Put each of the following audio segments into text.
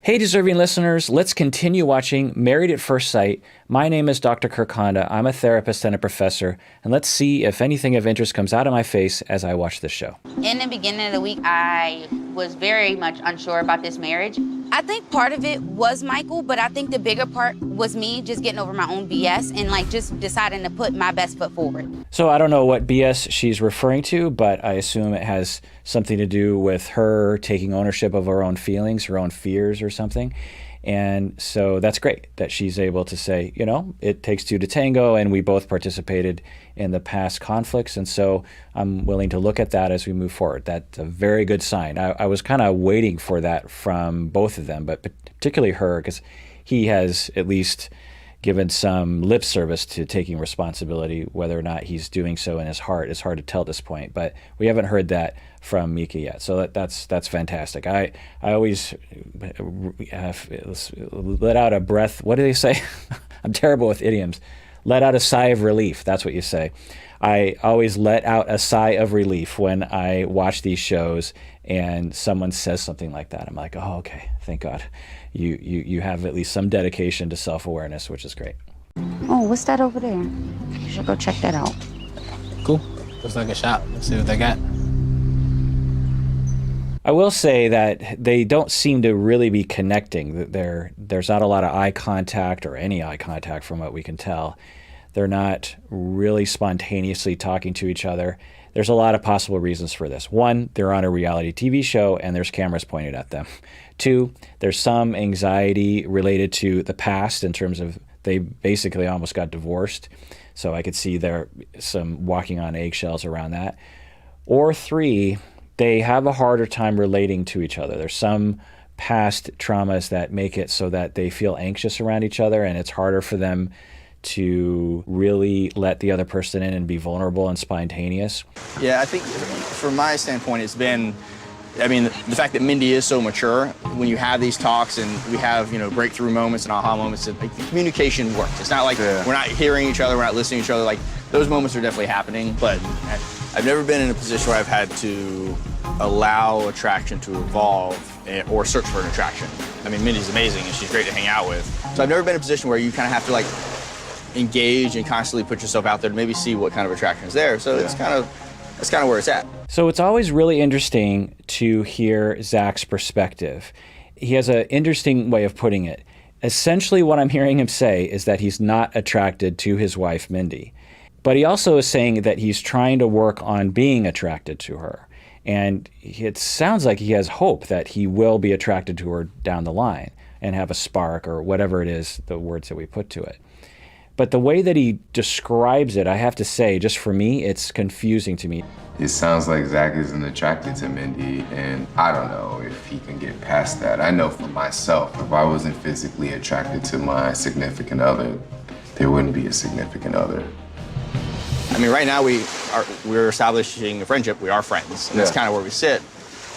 Hey, deserving listeners, let's continue watching Married at First Sight. My name is Dr. Kirk Honda. I'm a therapist and a professor, and let's see if anything of interest comes out of my face as I watch this show. In the beginning of the week, I was very much unsure about this marriage. I think part of it was Michael, but I think the bigger part was me just getting over my own BS and just deciding to put my best foot forward. So I don't know what BS she's referring to, but I assume it has something to do with her taking ownership of her own feelings, her own fears or something. And so that's great that she's able to say, you know, it takes two to tango, and we both participated in the past conflicts. And so I'm willing to look at that as we move forward. That's a very good sign. I was kind of waiting for that from both of them, but particularly her, because he has at least given some lip service to taking responsibility. Whether or not he's doing so in his heart is hard to tell at this point, but we haven't heard that from Meka yet. So that's fantastic. I always have let out a breath. What do they say? I'm terrible with idioms. Let out a sigh of relief. That's what you say. I always let out a sigh of relief when I watch these shows and someone says something like that. I'm like, oh, okay, thank God. You have at least some dedication to self-awareness, which is great. Oh, what's that over there? You should go check that out. Cool. Looks like a shop. Let's see what they got. I will say that they don't seem to really be connecting. There's not a lot of eye contact or any eye contact from what we can tell. They're not really spontaneously talking to each other. There's a lot of possible reasons for this. One, they're on a reality TV show and there's cameras pointed at them. Two, there's some anxiety related to the past in terms of they basically almost got divorced. So I could see there some walking on eggshells around that. Or three, they have a harder time relating to each other. There's some past traumas that make it so that they feel anxious around each other, and it's harder for them to really let the other person in and be vulnerable and spontaneous. Yeah, I think from my standpoint, it's been, I mean, the fact that Mindy is so mature, when you have these talks and we have, you know, breakthrough moments and aha moments, like, the communication works. It's not like we're not hearing each other, we're not listening to each other. Like, those moments are definitely happening, but I've never been in a position where I've had to allow attraction to evolve or search for an attraction. I mean, Mindy's amazing and she's great to hang out with. So I've never been in a position where you kind of have to like engage and constantly put yourself out there to maybe see what kind of attraction is there. So that's kind of where it's at. So it's always really interesting to hear Zach's perspective. He has an interesting way of putting it. Essentially what I'm hearing him say is that he's not attracted to his wife, Mindy. But he also is saying that he's trying to work on being attracted to her. And it sounds like he has hope that he will be attracted to her down the line and have a spark or whatever it is, the words that we put to it. But the way that he describes it, I have to say, just for me, it's confusing to me. It sounds like Zach isn't attracted to Mindy, and I don't know if he can get past that. I know for myself, if I wasn't physically attracted to my significant other, there wouldn't be a significant other. I mean, right now we're establishing a friendship. We are friends, and that's kind of where we sit,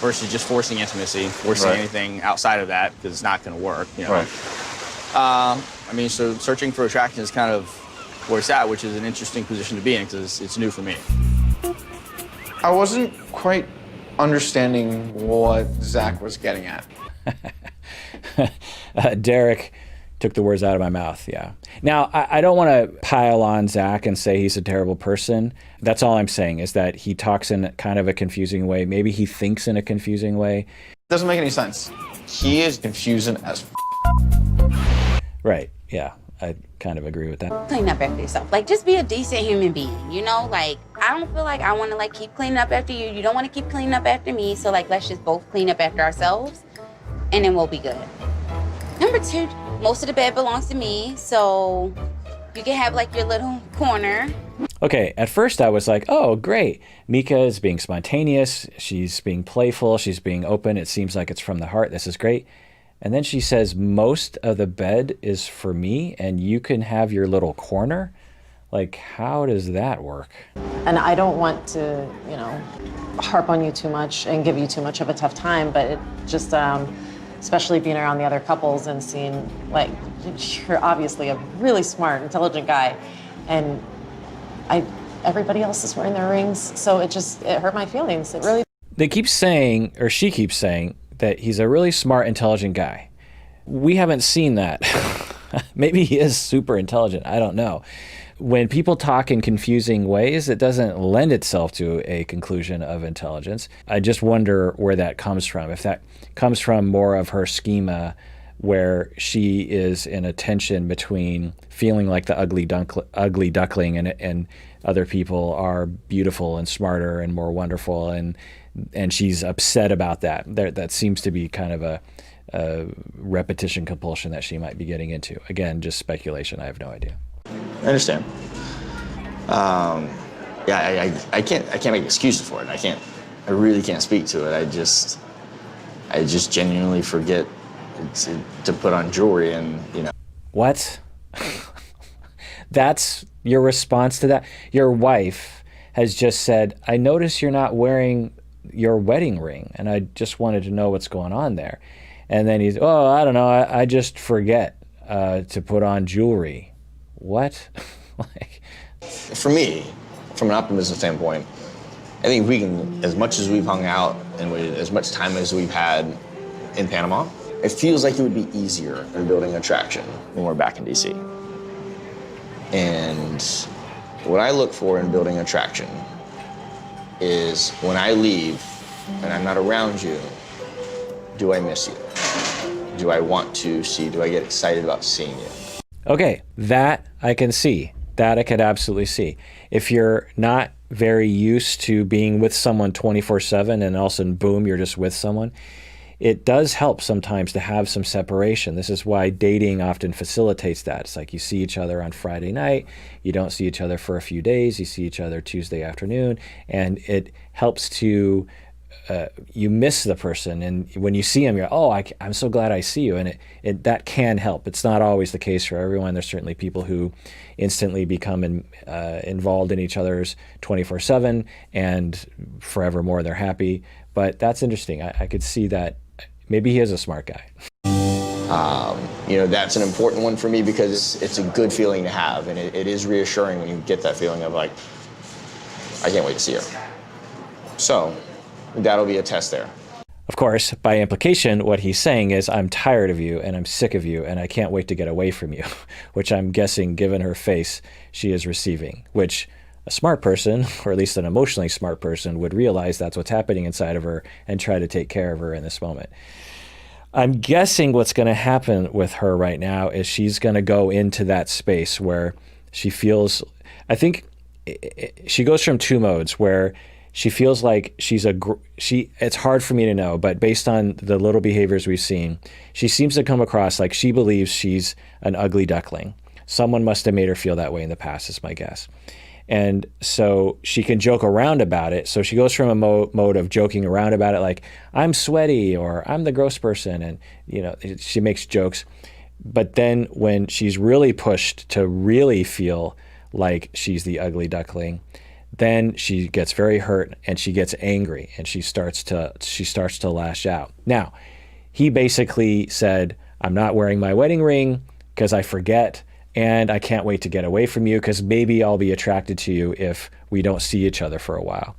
versus just forcing intimacy, forcing anything outside of that, because it's not going to work, you know. Right. I mean, so searching for attraction is kind of where it's at, which is an interesting position to be in because it's new for me. I wasn't quite understanding what Zach was getting at. Derek took the words out of my mouth, yeah. Now, I don't want to pile on Zach and say he's a terrible person. That's all I'm saying, is that he talks in kind of a confusing way. Maybe he thinks in a confusing way. Doesn't make any sense. He is confusing as Right, yeah, I kind of agree with that. Clean up after yourself. Like, just be a decent human being, you know? Like, I don't feel like I want to, like, keep cleaning up after you. You don't want to keep cleaning up after me. So, like, let's just both clean up after ourselves, and then we'll be good. Number two, most of the bed belongs to me, so you can have, like, your little corner. Okay, at first I was like, oh, great. Meka is being spontaneous. She's being playful. She's being open. It seems like it's from the heart. This is great. And then she says, most of the bed is for me and you can have your little corner. Like, how does that work? And I don't want to, you know, harp on you too much and give you too much of a tough time, but it just, especially being around the other couples and seeing, like, you're obviously a really smart, intelligent guy. And everybody else is wearing their rings. So it hurt my feelings. It really. They keep saying, or she keeps saying, that he's a really smart, intelligent guy. we haven't seen that. Maybe he is super intelligent. I don't know. When people talk in confusing ways, it doesn't lend itself to a conclusion of intelligence. I just wonder where that comes from. If that comes from more of her schema, where she is in a tension between feeling like the ugly duckling and other people are beautiful and smarter and more wonderful, and she's upset about that. That seems to be kind of a repetition compulsion that she might be getting into. Again, just speculation. I have no idea. I understand. Yeah, I can't make excuses for it. I really can't speak to it. I just genuinely forget to put on jewelry, and What? That's your response to that? Your wife has just said, I notice you're not wearing your wedding ring, and I just wanted to know what's going on there. And then he's, oh, I don't know, I just forget to put on jewelry. What? For me, from an optimism standpoint, I think we can, as much as we've hung out and as much time as we've had in Panama, it feels like it would be easier in building attraction when we're back in DC. And what I look for in building attraction is when I leave and I'm not around you, do I miss you? Do I want to see? Do I get excited about seeing you? Okay, that I can see. That I could absolutely see. If you're not very used to being with someone 24/7 and all of a sudden, boom, you're just with someone, it does help sometimes to have some separation. This is why dating often facilitates that. It's like you see each other on Friday night, you don't see each other for a few days, you see each other Tuesday afternoon, and it helps to, you miss the person, and when you see them, you're, oh, I'm so glad I see you, and that can help. It's not always the case for everyone. There's certainly people who instantly become involved in each other's 24/7, and forevermore they're happy. But that's interesting. I could see that. Maybe he is a smart guy. That's an important one for me because it's a good feeling to have, and it is reassuring when you get that feeling of like, I can't wait to see her. So that'll be a test there. Of course, by implication, what he's saying is, I'm tired of you and I'm sick of you and I can't wait to get away from you, which I'm guessing, given her face, she is receiving, which a smart person, or at least an emotionally smart person, would realize that's what's happening inside of her and try to take care of her in this moment. I'm guessing what's going to happen with her right now is she's going to go into that space where she feels, I think she goes from two modes where she feels like it's hard for me to know, but based on the little behaviors we've seen, she seems to come across like she believes she's an ugly duckling. Someone must have made her feel that way in the past, is my guess. And so she can joke around about it. So she goes from a mode of joking around about it, like, I'm sweaty, or I'm the gross person. And, she makes jokes. But then when she's really pushed to really feel like she's the ugly duckling, then she gets very hurt and she gets angry and she starts to lash out. Now, he basically said, I'm not wearing my wedding ring because I forget, and I can't wait to get away from you because maybe I'll be attracted to you if we don't see each other for a while.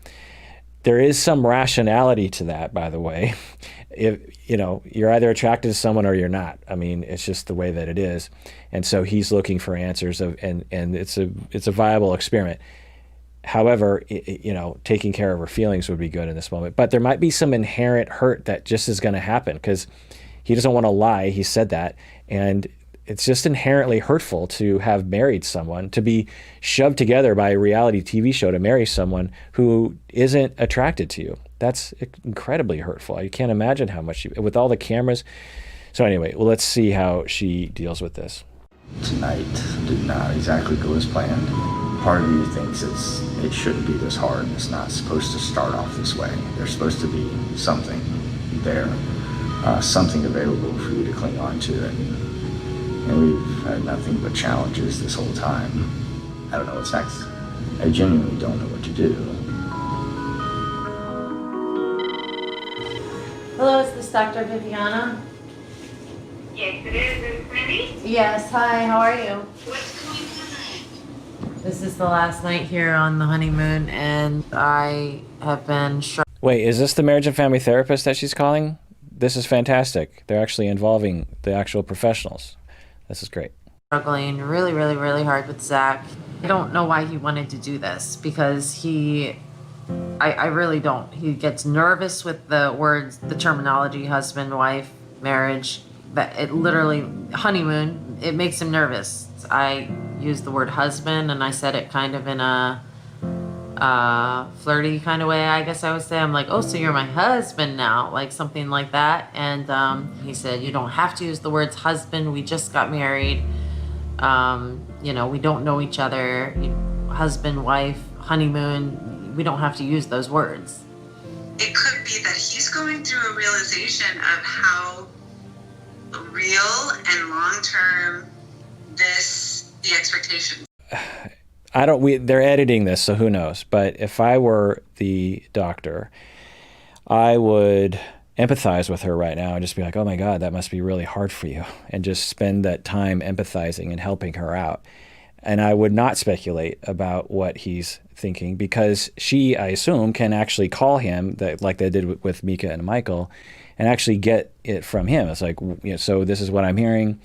There is some rationality to that, by the way. If you're either attracted to someone or you're not. I mean, it's just the way that it is. And so he's looking for answers and it's a viable experiment. However, taking care of her feelings would be good in this moment. But there might be some inherent hurt that just is going to happen because he doesn't want to lie. He said that. And it's just inherently hurtful to have married someone, to be shoved together by a reality TV show to marry someone who isn't attracted to you. That's incredibly hurtful. I can't imagine how much with all the cameras. So anyway, well, let's see how she deals with this. Tonight did not exactly go as planned. Part of me thinks it shouldn't be this hard. It's not supposed to start off this way. There's supposed to be something there, something available for you to cling on to. And we've had nothing but challenges this whole time. I don't know what's next. I genuinely don't know what to do. Hello, is this Dr. Viviana? Yes, it is. Is it Mindy? Yes, hi, how are you? What's going on? This is the last night here on the honeymoon, and I have been Wait, is this the marriage and family therapist that she's calling? this is fantastic. They're actually involving the actual professionals. This is great. Struggling really, really, really hard with Zach. I don't know why he wanted to do this because I really don't. He gets nervous with the words, the terminology, husband, wife, marriage. That it literally, honeymoon, it makes him nervous. I used the word husband and I said it kind of in a flirty kind of way, I guess I would say. I'm like, oh, so you're my husband now, like something like that. And he said, you don't have to use the words husband. We just got married. You know, we don't know each other. Husband, wife, honeymoon. We don't have to use those words. It could be that he's going through a realization of how real and long-term the expectations. They're editing this, so who knows? But if I were the doctor, I would empathize with her right now and just be like, oh my God, that must be really hard for you. And just spend that time empathizing and helping her out. And I would not speculate about what he's thinking because she, I assume, can actually call him like they did with Meka and Michael and actually get it from him. It's like, so this is what I'm hearing.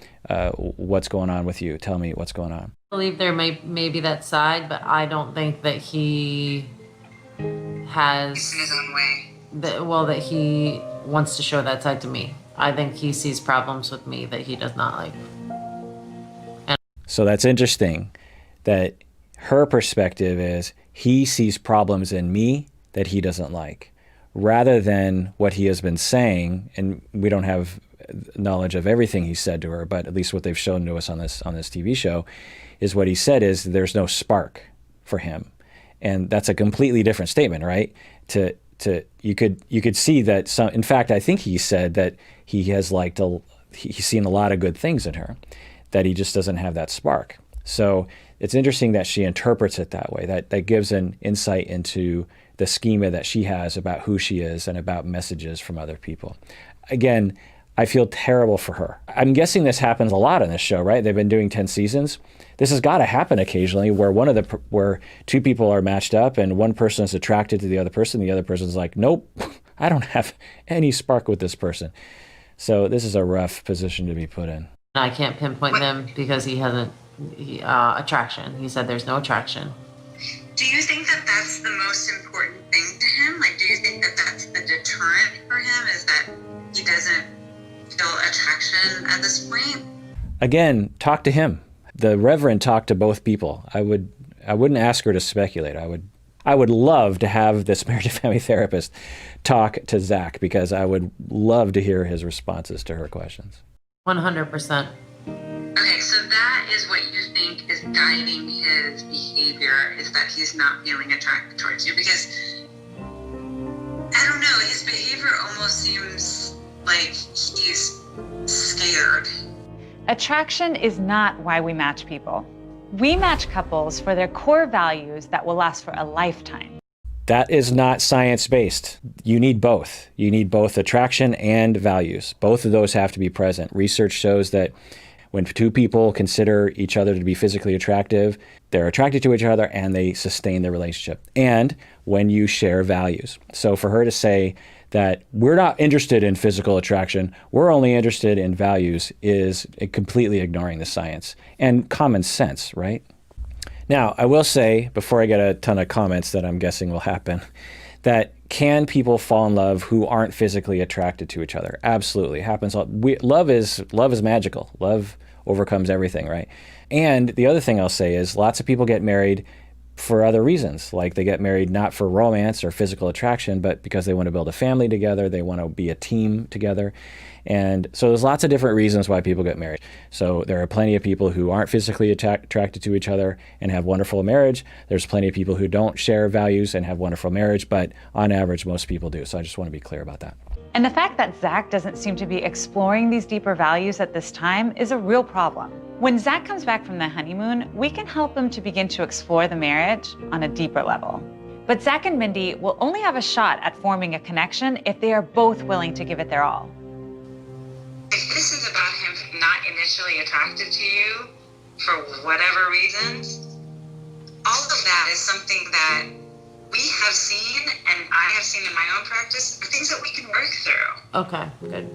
What's going on with you? Tell me what's going on. I believe there may be that side, but I don't think that he has In his own way. that he wants to show that side to me. I think he sees problems with me that he does not like. So that's interesting that her perspective is he sees problems in me that he doesn't like, rather than what he has been saying. And we don't have knowledge of everything he said to her, but at least what they've shown to us on this TV show is what he said is there's no spark for him. And that's a completely different statement, right? You could see that in fact, I think he said that he has he's seen a lot of good things in her, that he just doesn't have that spark. So it's interesting that she interprets it that way. That gives an insight into the schema that she has about who she is and about messages from other people. Again, I feel terrible for her. I'm guessing this happens a lot on this show, right? They've been doing 10 seasons. This has got to happen occasionally where where two people are matched up and one person is attracted to the other person. The other person's like, nope, I don't have any spark with this person. So this is a rough position to be put in. I can't pinpoint them because he hasn't attraction. He said there's no attraction. Do you think that that's the most important thing to him? Like, do you think that that's the deterrent for him, is that he doesn't feel attraction at this point? Again, talk to him. The Reverend talked to both people. I wouldn't ask her to speculate. I would love to have this marriage and family therapist talk to Zach because I would love to hear his responses to her questions. 100%. Okay, so that is what you think is guiding his behavior, is that he's not feeling attracted towards you? Because, I don't know, his behavior almost seems like he's scared. Attraction is not why we match people. We match couples for their core values that will last for a lifetime. That is not science-based. You need both. You need both attraction and values. Both of those have to be present. Research shows that when two people consider each other to be physically attractive, they're attracted to each other and they sustain their relationship. And when you share values. So for her to say that we're not interested in physical attraction, we're only interested in values, is completely ignoring the science and common sense, right? Now, I will say, before I get a ton of comments that I'm guessing will happen, that can people fall in love who aren't physically attracted to each other? Absolutely. Happens. Love is magical. Love overcomes everything, right? And the other thing I'll say is lots of people get married for other reasons. Like they get married not for romance or physical attraction, but because they want to build a family together, they want to be a team together. And so there's lots of different reasons why people get married. So there are plenty of people who aren't physically attracted to each other and have wonderful marriage. There's plenty of people who don't share values and have wonderful marriage, but on average, most people do. So I just want to be clear about that. And the fact that Zach doesn't seem to be exploring these deeper values at this time is a real problem. When Zach comes back from the honeymoon, we can help him to begin to explore the marriage on a deeper level. But Zach and Mindy will only have a shot at forming a connection if they are both willing to give it their all. If this is about him not initially attracted to you for whatever reasons, all of that is something that we have seen and I have seen in my own practice are things that we can work through. Okay, good.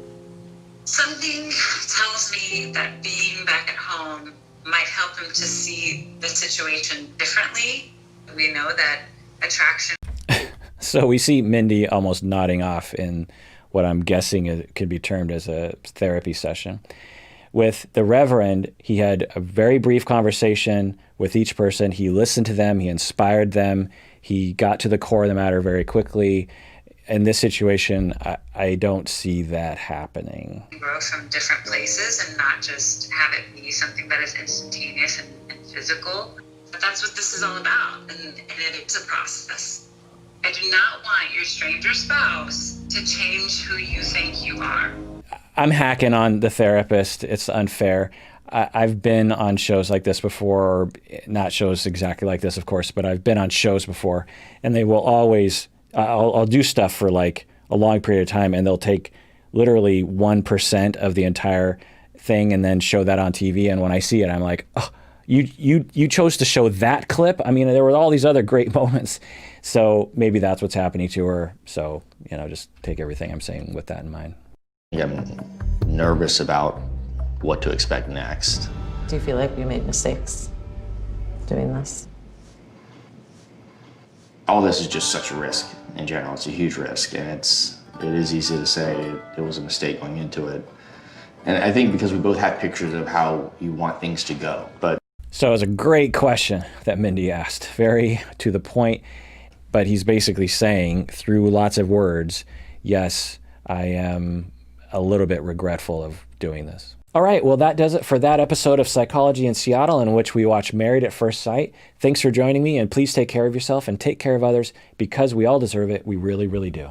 Something tells me that being back at home might help him to see the situation differently. We know that attraction. So we see Mindy almost nodding off in what I'm guessing could be termed as a therapy session. With the Reverend, he had a very brief conversation with each person. He listened to them. He inspired them. He got to the core of the matter very quickly. In this situation, I don't see that happening. Grow from different places and not just have it be something that is instantaneous and physical. But that's what this is all about, and it is a process. I do not want your stranger spouse to change who you think you are. I'm hacking on the therapist. It's unfair. I've been on shows like this before, or not shows exactly like this, of course, but I've been on shows before, and they will always, I'll do stuff for like a long period of time, and they'll take literally 1% of the entire thing and then show that on TV. And when I see it, I'm like, oh, you chose to show that clip? I mean, there were all these other great moments. So maybe that's what's happening to her. So, just take everything I'm saying with that in mind. I'm nervous about what to expect next. Do you feel like you made mistakes doing this? All this is just such a risk in general. It's a huge risk, and it is easy to say it was a mistake going into it. And I think because we both have pictures of how you want things to go, but. So it was a great question that Mindy asked, very to the point, but he's basically saying through lots of words, yes, I am a little bit regretful of doing this. All right, well, that does it for that episode of Psychology in Seattle, in which we watch Married at First Sight. Thanks for joining me, and please take care of yourself and take care of others, because we all deserve it. We really, really do.